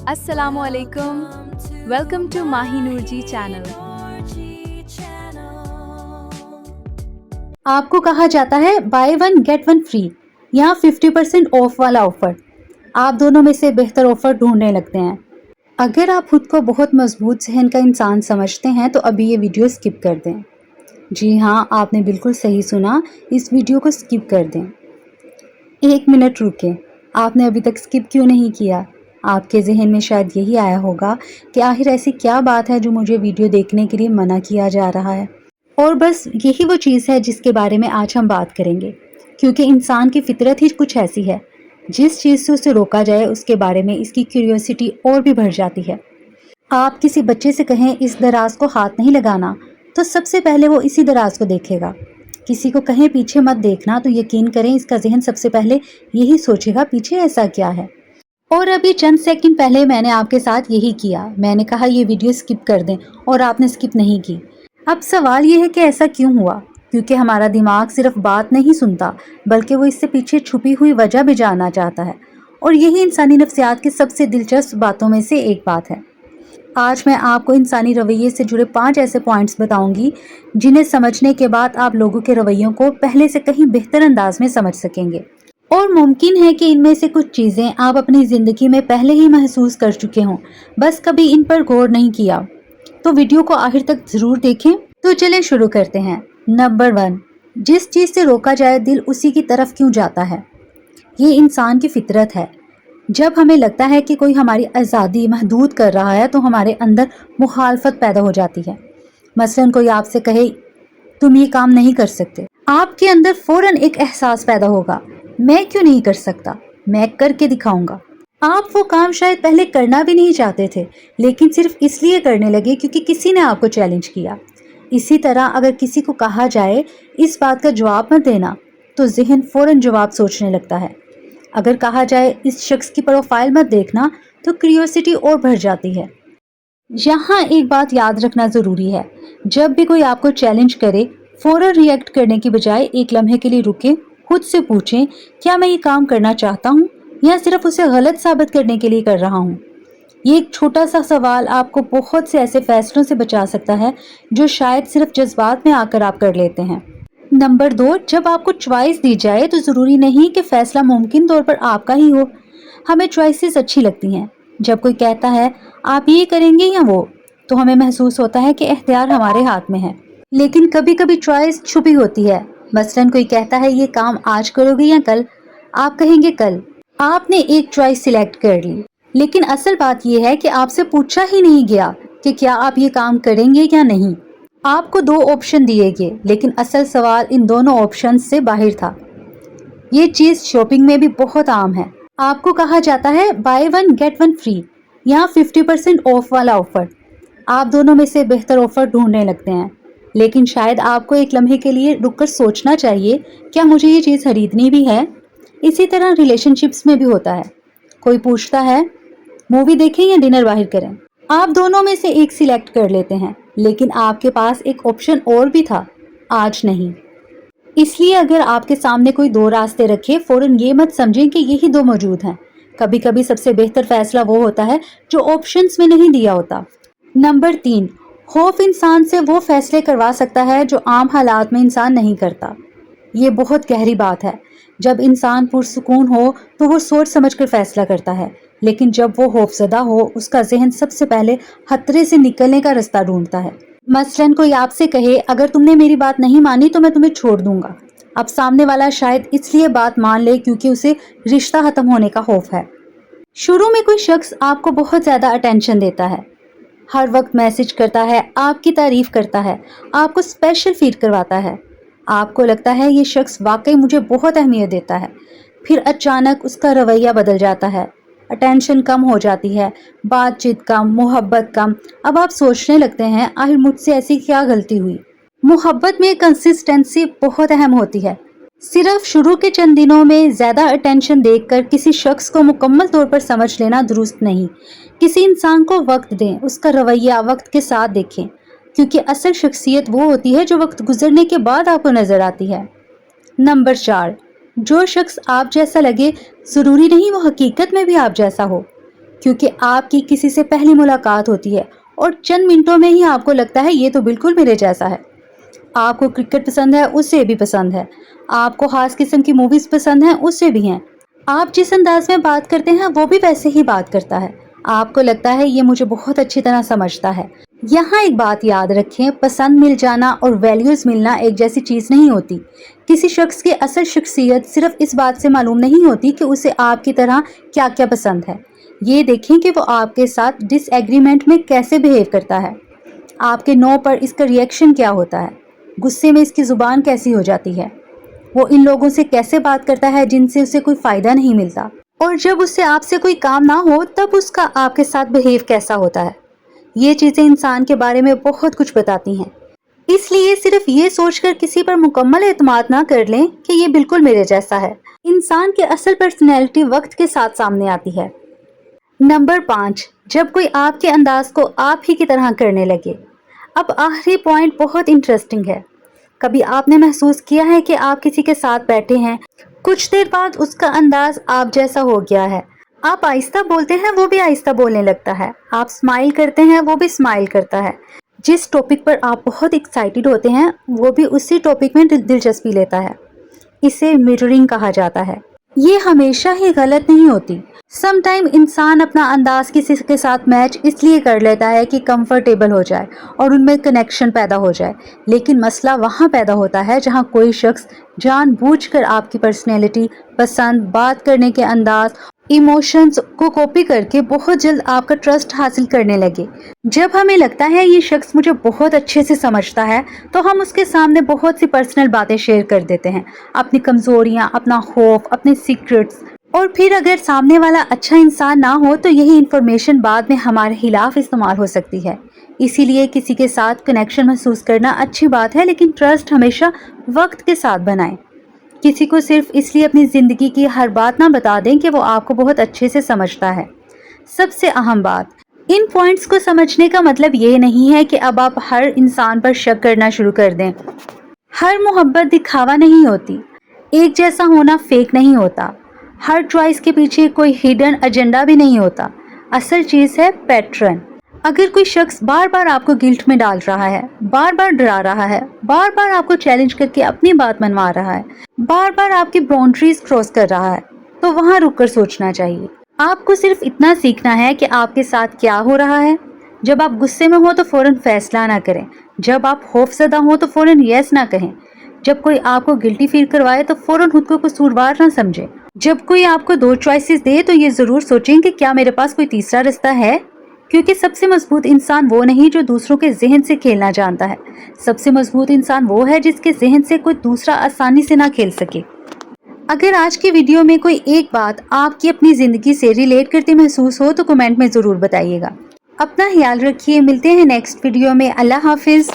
अस्सलामु अलैकुम। Welcome to Mahi Noorji channel. आपको कहा जाता है buy one get one free, यहाँ 50% ऑफ वाला ऑफर। आप दोनों में से बेहतर ऑफर ढूंढने लगते हैं। अगर आप खुद को बहुत मजबूत जहन का इंसान समझते हैं तो अभी ये वीडियो स्किप कर दें। जी हाँ, आपने बिल्कुल सही सुना, इस वीडियो को स्किप कर दें। 1 मिनट रुकें, आपने अभी तक स्किप क्यों नहीं किया? आपके जहन में शायद यही आया होगा कि आखिर ऐसी क्या बात है जो मुझे वीडियो देखने के लिए मना किया जा रहा है। और बस यही वो चीज़ है जिसके बारे में आज हम बात करेंगे, क्योंकि इंसान की फितरत ही कुछ ऐसी है, जिस चीज़ से उसे रोका जाए उसके बारे में इसकी क्यूरियोसिटी और भी बढ़ जाती है। आप किसी बच्चे से कहें इस दराज को हाथ नहीं लगाना, तो सबसे पहले वो इसी दराज को देखेगा। किसी को कहें पीछे मत देखना, तो यकीन करें इसका जहन सबसे पहले यही सोचेगा पीछे ऐसा क्या है। और अभी चंद सेकंड पहले मैंने आपके साथ यही किया, मैंने कहा ये वीडियो स्किप कर दें और आपने स्किप नहीं की। अब सवाल ये है कि ऐसा क्यों हुआ? क्योंकि हमारा दिमाग सिर्फ बात नहीं सुनता, बल्कि वो इससे पीछे छुपी हुई वजह भी जानना चाहता है। और यही इंसानी नफ्सियात की सबसे दिलचस्प बातों में से एक बात है। आज मैं आपको इंसानी रवैये से जुड़े 5 ऐसे पॉइंट्स बताऊंगी जिन्हें समझने के बाद आप लोगों के रवैयों को पहले से कहीं बेहतर अंदाज में समझ सकेंगे। और मुमकिन है कि इनमें से कुछ चीज़ें आप अपनी ज़िंदगी में पहले ही महसूस कर चुके हों, बस कभी इन पर गौर नहीं किया। तो वीडियो को आखिर तक ज़रूर देखें। तो चलें शुरू करते हैं। नंबर 1, जिस चीज़ से रोका जाए दिल उसी की तरफ क्यों जाता है? ये इंसान की फितरत है। जब हमें लगता है कि कोई हमारी आज़ादी महदूद कर रहा है तो हमारे अंदर मुखालफत पैदा हो जाती है। मसलन कोई आपसे कहे तुम ये काम नहीं कर सकते, आपके अंदर फ़ौरन एक एहसास पैदा होगा, मैं क्यों नहीं कर सकता, मैं करके दिखाऊंगा। आप वो काम शायद पहले करना भी नहीं चाहते थे, लेकिन सिर्फ इसलिए करने लगे क्योंकि किसी ने आपको चैलेंज किया। इसी तरह अगर किसी को कहा जाए इस बात का जवाब मत देना, तो जहन फ़ौरन जवाब सोचने लगता है। अगर कहा जाए इस शख्स की प्रोफाइल मत देखना, तो क्यूरियोसिटी और बढ़ जाती है। यहाँ एक बात याद रखना ज़रूरी है, जब भी कोई आपको चैलेंज करे, फ़ौरन रिएक्ट करने की बजाय एक लम्हे के लिए रुकें, खुद से पूछें क्या मैं ये काम करना चाहता हूँ या सिर्फ उसे गलत साबित करने के लिए कर रहा हूँ। ये एक छोटा सा सवाल आपको बहुत से ऐसे फैसलों से बचा सकता है जो शायद सिर्फ जज्बात में आकर आप कर लेते हैं। नंबर 2, जब आपको चॉइस दी जाए तो ज़रूरी नहीं कि फ़ैसला मुमकिन तौर पर आपका ही हो। हमें चॉइसेस अच्छी लगती हैं। जब कोई कहता है आप ये करेंगे या वो, तो हमें महसूस होता है कि इख्तियार हमारे हाथ में है। लेकिन कभी कभी चॉइस छुपी होती है। मसलन कोई कहता है ये काम आज करोगे या कल, आप कहेंगे कल। आपने एक चॉइस सिलेक्ट कर ली, लेकिन असल बात यह है कि आपसे पूछा ही नहीं गया कि क्या आप ये काम करेंगे या नहीं। आपको 2 ऑप्शन दिए गए, लेकिन असल सवाल इन दोनों ऑप्शन से बाहर था। ये चीज़ शॉपिंग में भी बहुत आम है। आपको कहा जाता है buy one get one free, यहाँ 50% ऑफ वाला ऑफर। आप दोनों में से बेहतर ऑफर ढूंढने लगते हैं, लेकिन शायद आपको एक लम्हे के लिए रुककर सोचना चाहिए क्या मुझे ये चीज़ खरीदनी भी है। इसी तरह रिलेशनशिप्स में भी होता है। कोई पूछता है मूवी देखें या डिनर बाहर करें, आप दोनों में से एक सिलेक्ट कर लेते हैं, लेकिन आपके पास एक ऑप्शन और भी था, आज नहीं। इसलिए अगर आपके सामने कोई 2 रास्ते रखे, फ़ौरन ये मत समझें कि यही 2 मौजूद हैं। कभी कभी सबसे बेहतर फैसला वो होता है जो ऑप्शंस में नहीं दिया होता। नंबर 3, खौफ इंसान से वो फैसले करवा सकता है जो आम हालात में इंसान नहीं करता। ये बहुत गहरी बात है। जब इंसान पुरसुकून हो तो वो सोच समझकर फैसला करता है, लेकिन जब वो खौफजदा हो उसका जहन सबसे पहले खतरे से निकलने का रास्ता ढूंढता है। मसलन कोई आपसे कहे अगर तुमने मेरी बात नहीं मानी तो मैं तुम्हें छोड़ दूंगा। अब सामने वाला शायद इसलिए बात मान ले क्योंकि उसे रिश्ता खत्म होने का खौफ है। शुरू में कोई शख्स आपको बहुत ज़्यादा अटेंशन देता है, हर वक्त मैसेज करता है, आपकी तारीफ करता है, आपको स्पेशल फील करवाता है। आपको लगता है ये शख्स वाकई मुझे बहुत अहमियत देता है। फिर अचानक उसका रवैया बदल जाता है, अटेंशन कम हो जाती है, बातचीत कम, मोहब्बत कम। अब आप सोचने लगते हैं आखिर मुझसे ऐसी क्या गलती हुई। मोहब्बत में कंसिस्टेंसी बहुत अहम होती है। सिर्फ शुरू के चंद दिनों में ज़्यादा अटेंशन देखकर किसी शख्स को मुकम्मल तौर पर समझ लेना दुरुस्त नहीं। किसी इंसान को वक्त दें, उसका रवैया वक्त के साथ देखें, क्योंकि असल शख्सियत वो होती है जो वक्त गुजरने के बाद आपको नज़र आती है। नंबर 4, जो शख्स आप जैसा लगे ज़रूरी नहीं वो हकीकत में भी आप जैसा हो। क्योंकि आपकी किसी से पहली मुलाकात होती है और चंद मिनटों में ही आपको लगता है ये तो बिल्कुल मेरे जैसा है। आपको क्रिकेट पसंद है, उसे भी पसंद है। आपको खास किस्म की मूवीज पसंद हैं, उसे भी हैं। आप जिस अंदाज में बात करते हैं वो भी वैसे ही बात करता है। आपको लगता है ये मुझे बहुत अच्छी तरह समझता है। यहाँ एक बात याद रखें, पसंद मिल जाना और वैल्यूज मिलना एक जैसी चीज नहीं होती। किसी शख्स की असल शख्सियत सिर्फ इस बात से मालूम नहीं होती कि उसे आपकी तरह क्या क्या पसंद है। ये देखें कि वो आपके साथ डिसएग्रीमेंट में कैसे बिहेव करता है, आपके नो पर इसका रिएक्शन क्या होता है, गुस्से में इसकी जुबान कैसी हो जाती है, वो इन लोगों से कैसे बात करता है जिनसे उसे कोई फायदा नहीं मिलता, और जब उससे आपसे कोई काम ना हो तब उसका आपके साथ बिहेव कैसा होता है। ये चीज़ें इंसान के बारे में बहुत कुछ बताती हैं। इसलिए सिर्फ ये सोचकर किसी पर मुकम्मल एतमाद ना कर लें कि ये बिल्कुल मेरे जैसा है। इंसान की असल पर्सनैलिटी वक्त के साथ सामने आती है। नंबर 5, जब कोई आपके अंदाज को आप ही की तरह करने लगे। अब आखिरी पॉइंट बहुत इंटरेस्टिंग है। कभी आपने महसूस किया है कि आप किसी के साथ बैठे हैं, कुछ देर बाद उसका अंदाज आप जैसा हो गया है। आप आहिस्ता बोलते हैं, वो भी आहिस्ता बोलने लगता है। आप स्माइल करते हैं, वो भी स्माइल करता है। जिस टॉपिक पर आप बहुत एक्साइटेड होते हैं वो भी उसी टॉपिक में दिलचस्पी लेता है। इसे मिररिंग कहा जाता है। ये हमेशा ही गलत नहीं होती। सम टाइम इंसान अपना अंदाज किसी के साथ मैच इसलिए कर लेता है कि कंफर्टेबल हो जाए और उनमें कनेक्शन पैदा हो जाए, लेकिन मसला वहाँ पैदा होता है जहाँ कोई शख्स जानबूझकर आपकी पर्सनैलिटी, पसंद, बात करने के अंदाज, इमोशंस को कॉपी करके बहुत जल्द आपका ट्रस्ट हासिल करने लगे। जब हमें लगता है ये शख्स मुझे बहुत अच्छे से समझता है तो हम उसके सामने बहुत सी पर्सनल बातें शेयर कर देते हैं, अपनी कमजोरियां, अपना खौफ, अपने सीक्रेट्स। और फिर अगर सामने वाला अच्छा इंसान ना हो तो यही इंफॉर्मेशन बाद में हमारे खिलाफ इस्तेमाल हो सकती है। इसीलिए किसी के साथ कनेक्शन महसूस करना अच्छी बात है, लेकिन ट्रस्ट हमेशा वक्त के साथ बनाएं। किसी को सिर्फ इसलिए अपनी ज़िंदगी की हर बात ना बता दें कि वो आपको बहुत अच्छे से समझता है। सबसे अहम बात, इन पॉइंट्स को समझने का मतलब ये नहीं है कि अब आप हर इंसान पर शक करना शुरू कर दें। हर मोहब्बत दिखावा नहीं होती, एक जैसा होना फेक नहीं होता, हर चॉइस के पीछे कोई हिडन एजेंडा भी नहीं होता। असल चीज़ है पैटर्न। अगर कोई शख्स बार बार आपको गिल्ट में डाल रहा है, बार बार डरा रहा है, बार बार आपको चैलेंज करके अपनी बात मनवा रहा है, बार बार आपकी बाउंड्रीज क्रॉस कर रहा है, तो वहाँ रुककर सोचना चाहिए। आपको सिर्फ इतना सीखना है कि आपके साथ क्या हो रहा है। जब आप गुस्से में हो तो फौरन फैसला ना करें। जब आप खौफजदा हो तो फौरन यस ना कहें। जब कोई आपको गिल्टी फील करवाए तो फौरन खुद को कसूरवार ना समझें। जब कोई आपको 2 चॉइसेस दे तो ये ज़रूर सोचें कि क्या मेरे पास कोई तीसरा रास्ता है, क्योंकि सबसे मजबूत इंसान वो नहीं जो दूसरों के जहन से खेलना जानता है। सबसे मजबूत इंसान वो है जिसके जहन से कोई दूसरा आसानी से ना खेल सके। अगर आज की वीडियो में कोई एक बात आपकी अपनी ज़िंदगी से रिलेट करती महसूस हो तो कमेंट में ज़रूर बताइएगा। अपना ख्याल रखिए, मिलते हैं नेक्स्ट वीडियो में। अल्लाह हाफिज़।